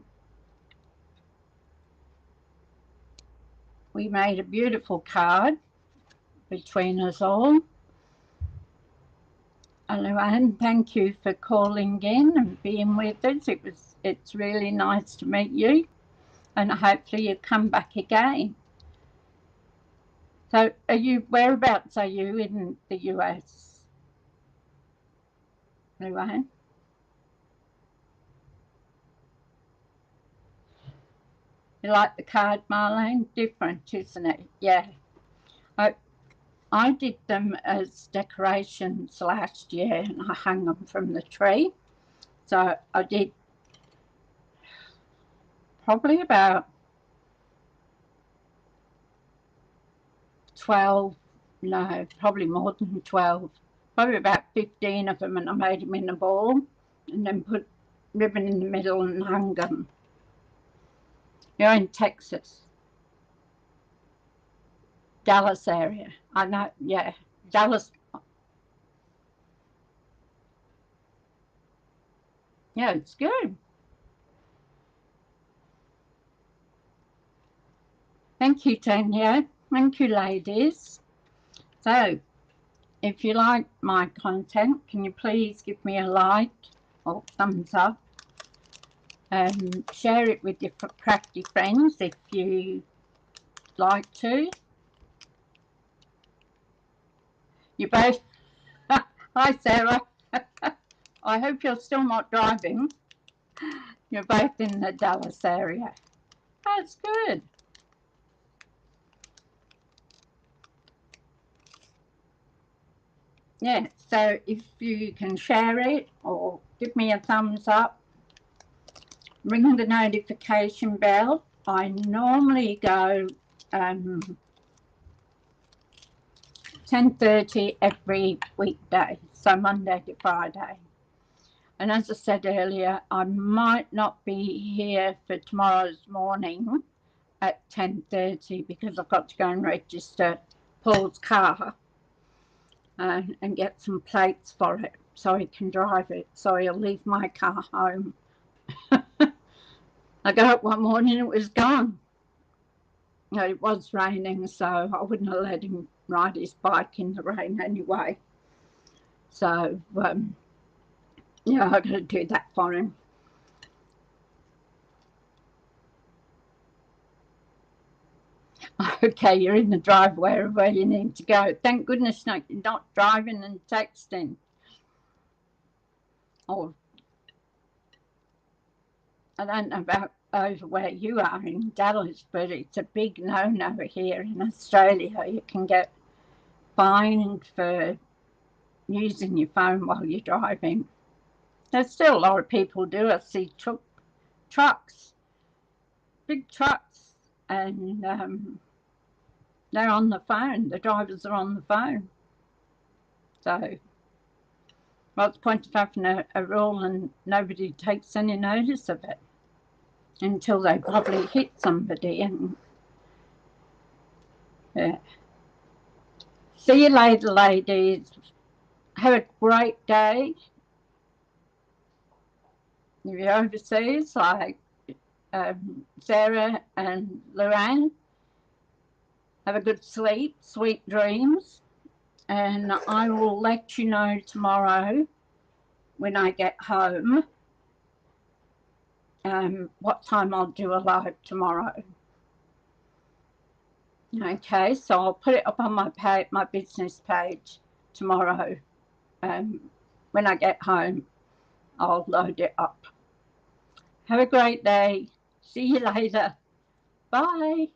S1: we made a beautiful card between us all. And Luann, thank you for calling in and being with us. It's really nice to meet you, and hopefully you come back again. So whereabouts are you in the US, Luann? You like the card, Marlene? Different, isn't it? Yeah. I did them as decorations last year and I hung them from the tree. So I did probably about 12, no, probably more than 12, probably about 15 of them, and I made them in a ball and then put ribbon in the middle and hung them. You're in Texas, Dallas area. I know, yeah, Dallas. Yeah, it's good. Thank you, Tanya. Thank you, ladies. So, if you like my content, can you please give me a like or thumbs up and share it with your crafty friends if you like to. You both, hi Sarah, I hope you're still not driving. You're both in the Dallas area. That's good. Yeah, so if you can share it or give me a thumbs up, ring the notification bell. I normally go 10:30 every weekday, so Monday to Friday. And as I said earlier, I might not be here for tomorrow's morning at 10:30 because I've got to go and register Paul's car and get some plates for it so he can drive it. So he'll leave my car home I got up one morning, it was gone. It was raining, so I wouldn't have let him ride his bike in the rain anyway. So, yeah, I got to do that for him. Okay, you're in the driveway where you need to go. Thank goodness you're not driving and texting. Or I don't know about over where you are in Dallas, but it's a big no-no here in Australia. You can get fined for using your phone while you're driving. There's still a lot of people do. I see trucks, big trucks, and they're on the phone. The drivers are on the phone. So, what's the point of having a rule and nobody takes any notice of it until they probably hit somebody? And see you later, ladies. Have a great day. If you're overseas, like Sarah and Lorraine, have a good sleep, sweet dreams, and I will let you know tomorrow when I get home what time I'll do a live tomorrow. Okay, so I'll put it up on my business page tomorrow. When I get home, I'll load it up. Have a great day. See you later. Bye.